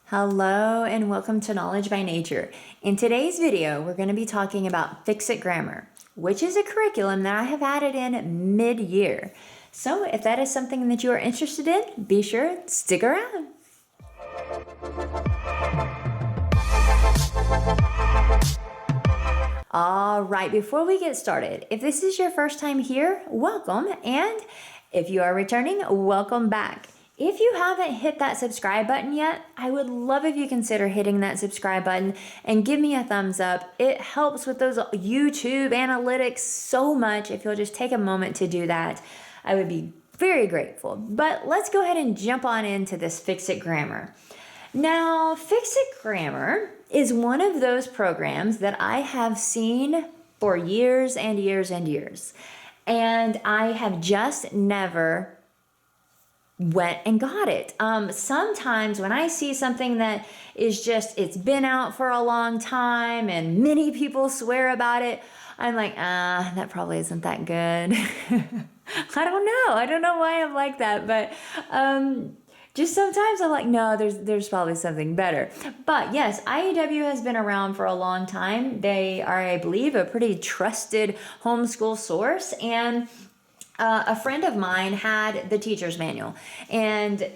Hello and welcome to Knowledge by Nature. In today's video, we're going to be talking about Fix-It Grammar, which is a curriculum that I have added in mid-year. So if that is something that you are interested in, be sure to stick around. All right, before we get started, if this is your first time here, welcome. And if you are returning, welcome back. If you haven't hit that subscribe button yet, I would love if you consider hitting that subscribe button and give me a thumbs up. It helps with those YouTube analytics so much. If you'll just take a moment to do that, I would be very grateful. But let's go ahead and jump on into this Fix-It Grammar. Now, Fix-It Grammar is one of those programs that I have seen for years and years and years. And I have just never went and got it. Sometimes when I see something that is just, it's been out for a long time and many people swear about it, I'm like, that probably isn't that good. I don't know why I'm like that, but just sometimes I'm like, no, there's probably something better. But yes, IEW has been around for a long time. They are, I believe, a pretty trusted homeschool source, and a friend of mine had the teacher's manual, and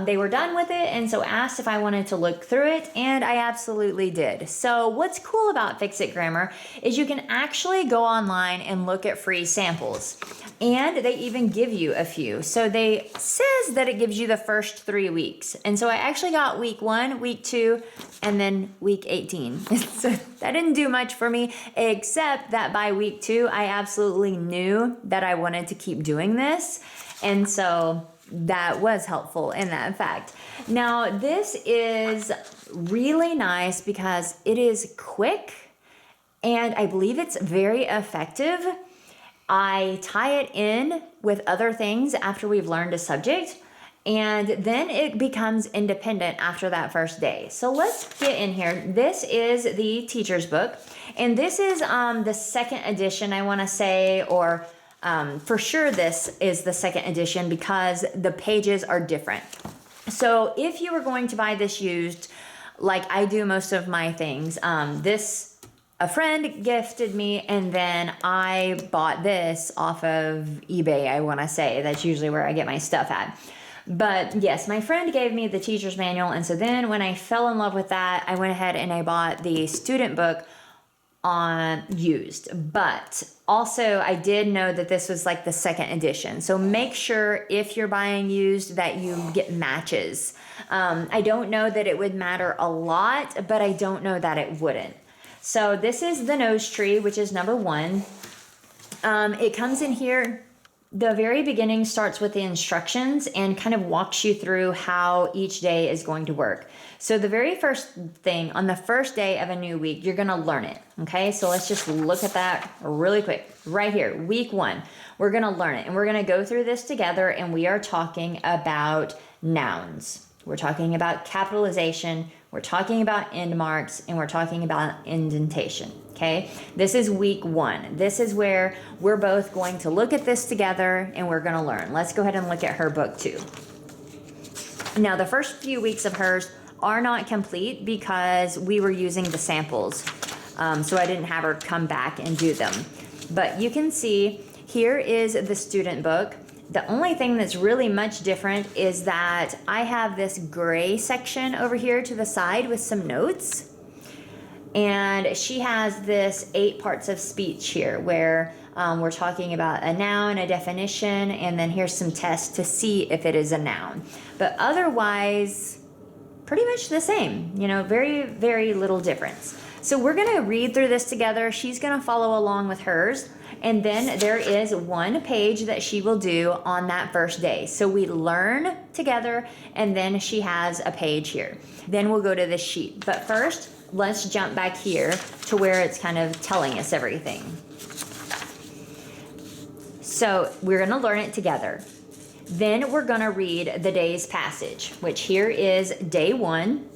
they were done with it, and so asked if I wanted to look through it, and I absolutely did. So what's cool about Fix-It Grammar is you can actually go online and look at free samples, and they even give you a few. So they says that it gives you the first 3 weeks, and so I actually got week 1, week 2, and then week 18. So that didn't do much for me, except that by week 2, I absolutely knew that I wanted to keep doing this, and so that was helpful in that fact. Now, this is really nice because it is quick, and I believe it's very effective. I tie it in with other things after we've learned a subject, and then it becomes independent after that first day. So let's get in here. This is the teacher's book, and this is the second edition, I want to say, or for sure this is the second edition because the pages are different. So if you were going to buy this used, like I do most of my things, a friend gifted me, and then I bought this off of eBay, I want to say. That's usually where I get my stuff at. But yes, my friend gave me the teacher's manual, and so then when I fell in love with that, I went ahead and I bought the student book on used. But also I did know that this was like the second edition, so make sure if you're buying used that you get matches. I don't know that it would matter a lot, but I don't know that it wouldn't. So this is the nose tree, which is number 1. It comes in here. The very beginning starts with the instructions and kind of walks you through how each day is going to work. So the very first thing, on the first day of a new week, you're going to learn it. Okay, so let's just look at that really quick. Right here, week 1, we're going to learn it. And we're going to go through this together, and we are talking about nouns. We're talking about capitalization. We're talking about end marks, and we're talking about indentation. Okay, this is week 1. This is where we're both going to look at this together and we're going to learn. Let's go ahead and look at her book too. Now, the first few weeks of hers are not complete because we were using the samples. So I didn't have her come back and do them. But you can see here is the student book. The only thing that's really much different is that I have this gray section over here to the side with some notes. And she has this 8 parts of speech here where we're talking about a noun, a definition, and then here's some tests to see if it is a noun. But otherwise, pretty much the same, very, very little difference. So we're going to read through this together. She's going to follow along with hers. And then there is 1 page that she will do on that first day. So we learn together, and then she has a page here. Then we'll go to the sheet. But first, let's jump back here to where it's kind of telling us everything. So we're going to learn it together. Then we're going to read the day's passage, which here is day 1.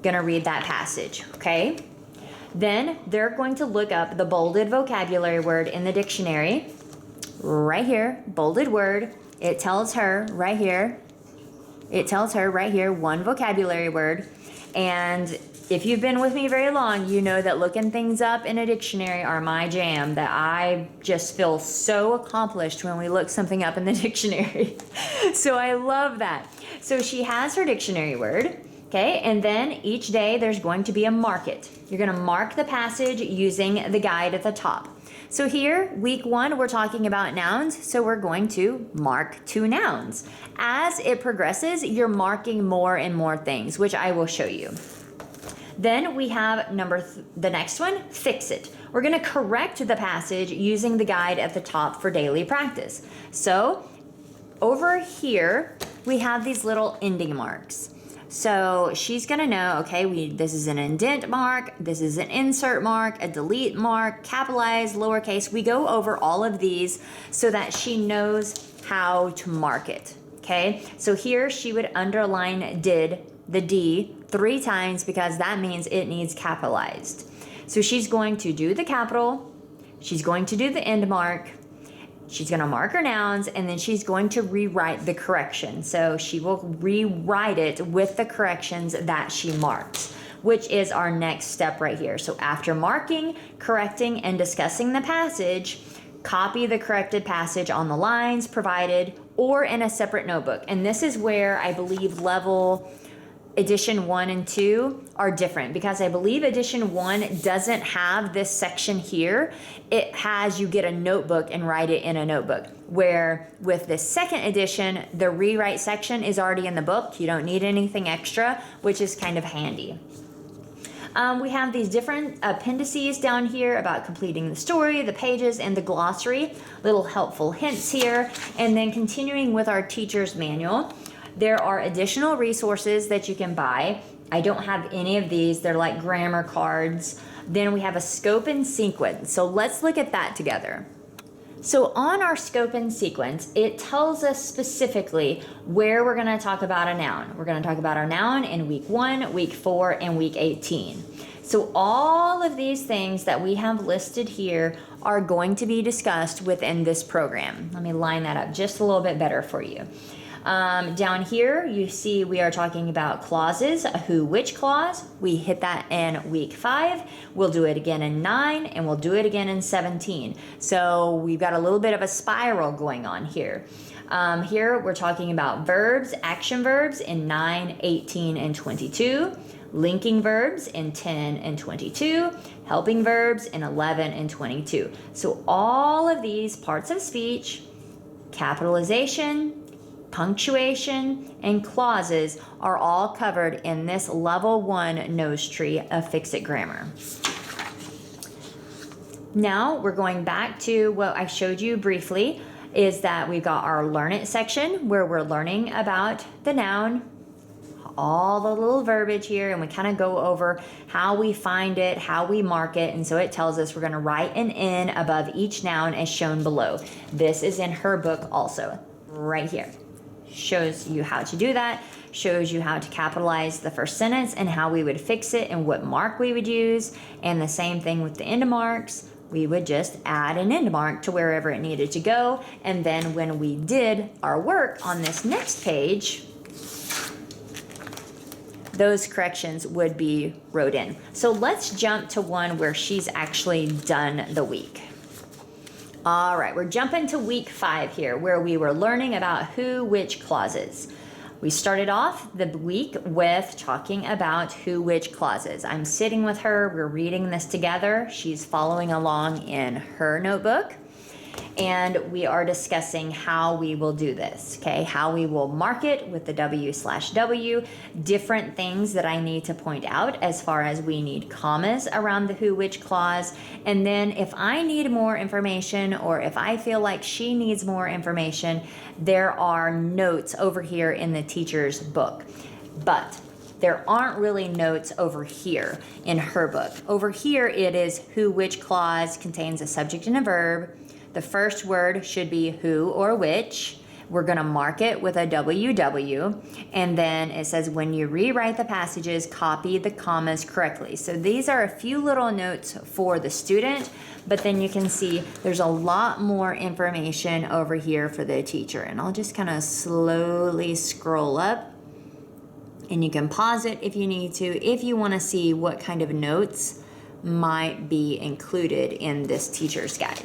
Going to read that passage, okay? Then they're going to look up the bolded vocabulary word in the dictionary. Right here, bolded word. It tells her right here it tells her right here, one vocabulary word. And if you've been with me very long, you know that looking things up in a dictionary are my jam, that I just feel so accomplished when we look something up in the dictionary. So I love that. So she has her dictionary word, okay? And then each day there's going to be a mark it. You're gonna mark the passage using the guide at the top. So here, week 1, we're talking about nouns, so we're going to mark 2 nouns. As it progresses, you're marking more and more things, which I will show you. Then we have the next one, fix it. We're gonna correct the passage using the guide at the top for daily practice. So over here, we have these little ending marks. So she's gonna know, okay, this is an indent mark, this is an insert mark, a delete mark, capitalized, lowercase. We go over all of these so that she knows how to mark it, okay? So here she would underline the D 3 times because that means it needs capitalized. So she's going to do the capital, she's going to do the end mark, she's going to mark her nouns, and then she's going to rewrite the correction. So she will rewrite it with the corrections that she marked, which is our next step right here. So after marking, correcting, and discussing the passage, copy the corrected passage on the lines provided or in a separate notebook. And this is where I believe level edition 1 and 2 are different, because I believe edition 1 doesn't have this section here. It has you get a notebook and write it in a notebook, where with this second edition, the rewrite section is already in the book. You don't need anything extra, which is kind of handy. We have these different appendices down here about completing the story, the pages, and the glossary, little helpful hints here. And then continuing with our teacher's manual, there are additional resources that you can buy. I don't have any of these. They're like grammar cards. Then we have a scope and sequence. So let's look at that together. So on our scope and sequence, it tells us specifically where we're going to talk about a noun. We're going to talk about our noun in week 1, week 4, and week 18. So all of these things that we have listed here are going to be discussed within this program. Let me line that up just a little bit better for you. Down here, you see we are talking about clauses, a who, which clause. We hit that in week 5. We'll do it again in 9, and we'll do it again in 17. So we've got a little bit of a spiral going on here. Here we're talking about verbs, action verbs in 9, 18, and 22. Linking verbs in 10 and 22. Helping verbs in 11 and 22. So all of these parts of speech, capitalization, punctuation, and clauses are all covered in this level 1 nose tree of Fix-It Grammar. Now we're going back to what I showed you briefly, is that we've got our Learn It section where we're learning about the noun, all the little verbiage here, and we kind of go over how we find it, how we mark it, and so it tells us we're going to write an N above each noun as shown below. This is in her book also, right here. Shows you how to do that, shows you how to capitalize the first sentence and how we would fix it and what mark we would use. And the same thing with the end marks. We would just add an end mark to wherever it needed to go. And then when we did our work on this next page, those corrections would be wrote in. So let's jump to one where she's actually done the week. All right, we're jumping to week 5 here, where we were learning about who, which clauses. We started off the week with talking about who, which clauses. I'm sitting with her, we're reading this together. She's following along in her notebook. And we are discussing how we will do this, okay? How we will mark it with the W/W, different things that I need to point out as far as we need commas around the who, which clause. And then if I need more information, or if I feel like she needs more information, there are notes over here in the teacher's book. But there aren't really notes over here in her book. Over here it is who, which clause contains a subject and a verb. The first word should be who or which. We're going to mark it with a WW. And then it says when you rewrite the passages, copy the commas correctly. So these are a few little notes for the student, but then you can see there's a lot more information over here for the teacher. And I'll just kind of slowly scroll up And you can pause it if you need to, if you want to see what kind of notes might be included in this teacher's guide.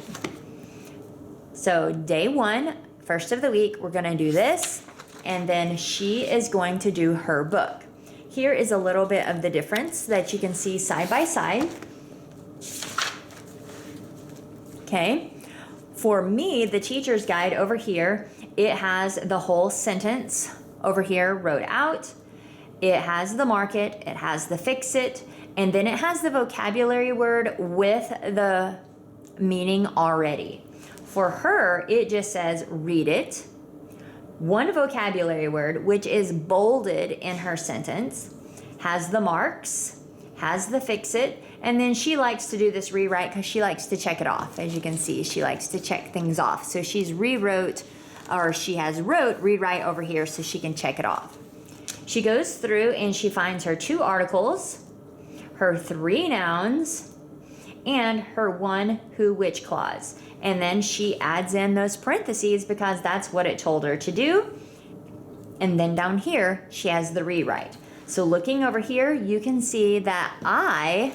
So day 1, first of the week, we're going to do this, and then she is going to do her book. Here is a little bit of the difference that you can see side by side. Okay. For me, the teacher's guide over here, it has the whole sentence over here wrote out. It has the mark it, it has the fix it, and then it has the vocabulary word with the meaning already. For her, it just says read it, one vocabulary word, which is bolded in her sentence, has the marks, has the fix it, and then she likes to do this rewrite because she likes to check it off. As you can see, she likes to check things off. So she's rewrote, or she has wrote rewrite over here so she can check it off. She goes through and she finds her 2 articles, her 3 nouns, and her 1 who which clause. And then she adds in those parentheses because that's what it told her to do. And then down here, she has the rewrite. So looking over here, you can see that I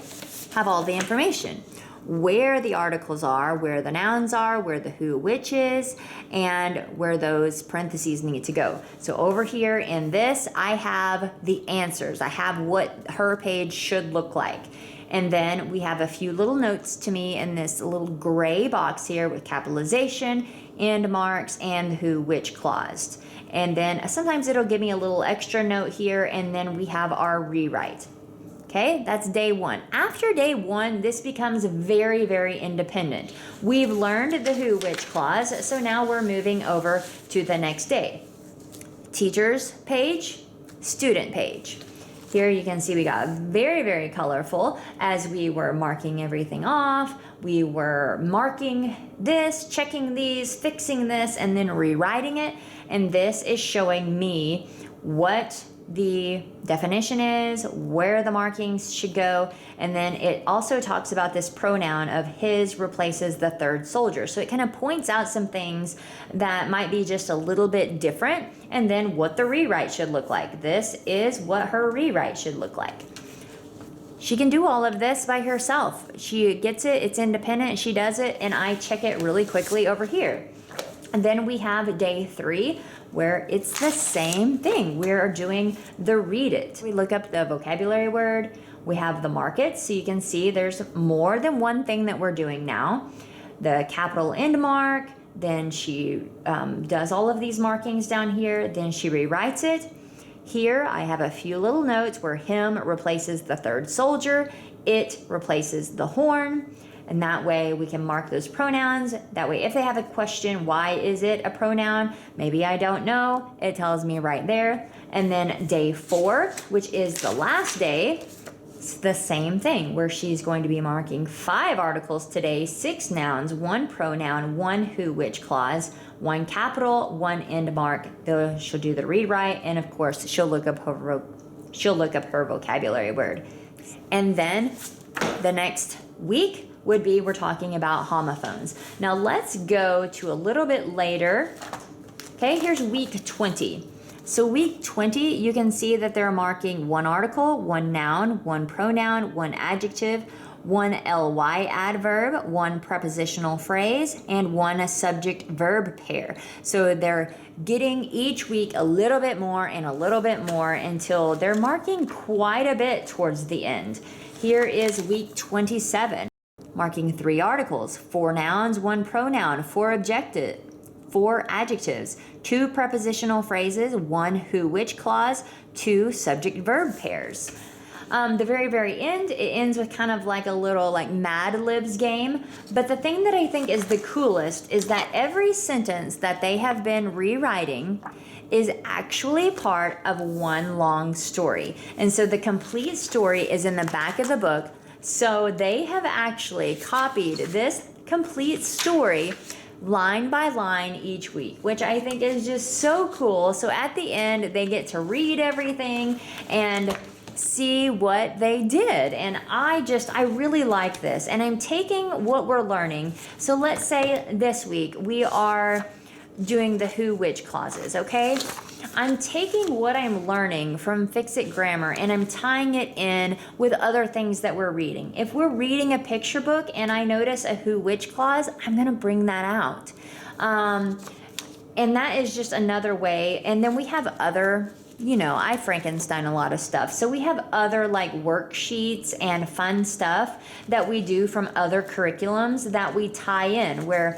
have all the information. Where the articles are, where the nouns are, where the who, which is, and where those parentheses need to go. So over here in this, I have the answers. I have what her page should look like. And then we have a few little notes to me in this little gray box here with capitalization, end marks, and who, which clause. And then sometimes it'll give me a little extra note here, and then we have our rewrite. Okay, that's day 1. After day 1, this becomes very, very independent. We've learned the who, which clause, so now we're moving over to the next day. Teacher's page, student page. Here you can see we got very, very colorful as we were marking everything off. We were marking this, checking these, fixing this, and then rewriting it. And this is showing me what the definition is, where the markings should go, and then it also talks about this pronoun of his replaces the third soldier. So it kind of points out some things that might be just a little bit different, and then what the rewrite should look like. This is what her rewrite should look like. She can do all of this by herself. She gets it, it's independent, she does it, and I check it really quickly over here. And then we have day 3, where it's the same thing. We're doing the read it. We look up the vocabulary word. We have the mark it, so you can see there's more than one thing that we're doing now. The capital end mark, then she does all of these markings down here, then she rewrites it. Here I have a few little notes where him replaces the third soldier, it replaces the horn. And that way we can mark those pronouns. That way if they have a question, why is it a pronoun? Maybe I don't know. It tells me right there. And then day 4, which is the last day, it's the same thing where she's going to be marking 5 articles today, 6 nouns, 1 pronoun, 1 who, which clause, 1 capital, 1 end mark. She'll do the rewrite, and of course she'll look up her vocabulary word. And then the next week would be we're talking about homophones. Now let's go to a little bit later. Okay, here's week 20. So week 20, you can see that they're marking 1 article, 1 noun, 1 pronoun, 1 adjective, 1 ly adverb, 1 prepositional phrase, and 1 subject verb pair. So they're getting each week a little bit more and a little bit more until they're marking quite a bit towards the end. Here is week 27. Marking 3 articles, 4 nouns, 1 pronoun, 4 adjectives, 2 prepositional phrases, 1 who, which clause, 2 subject verb pairs. The very, very end, it ends with kind of like a little like Mad Libs game. But the thing that I think is the coolest is that every sentence that they have been rewriting is actually part of one long story. And so the complete story is in the back of the book. So they have actually copied this complete story line by line each week, which I think is just so cool. So at the end, they get to read everything and see what they did. And I really like this. And I'm taking what we're learning. So let's say this week we are doing the who, which clauses, okay? I'm taking what I'm learning from Fix-It Grammar and I'm tying it in with other things that we're reading. If we're reading a picture book and I notice a who which clause, I'm going to bring that out. And that is just another way. And then we have other, I Frankenstein a lot of stuff. So we have other like worksheets and fun stuff that we do from other curriculums that we tie in, where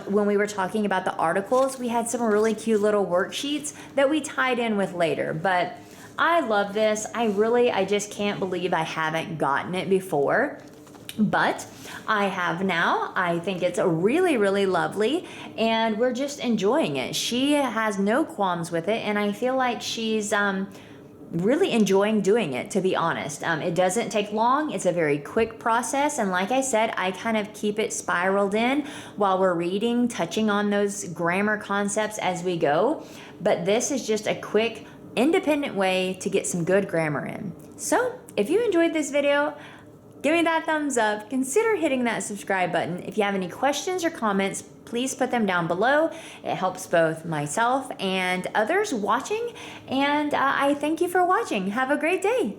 when we were talking about the articles, we had some really cute little worksheets that we tied in with later. But I love this. I just can't believe I haven't gotten it before. But I have now. I think it's really, really lovely, and we're just enjoying it. She has no qualms with it, and I feel like she's really enjoying doing it, to be honest. It doesn't take long. It's a very quick process, and like I said, I kind of keep it spiraled in while we're reading, touching on those grammar concepts as we go. But this is just a quick, independent way to get some good grammar in. So if you enjoyed this video, give me that thumbs up. Consider hitting that subscribe button. If you have any questions or comments, please put them down below. It helps both myself and others watching. And I thank you for watching. Have a great day.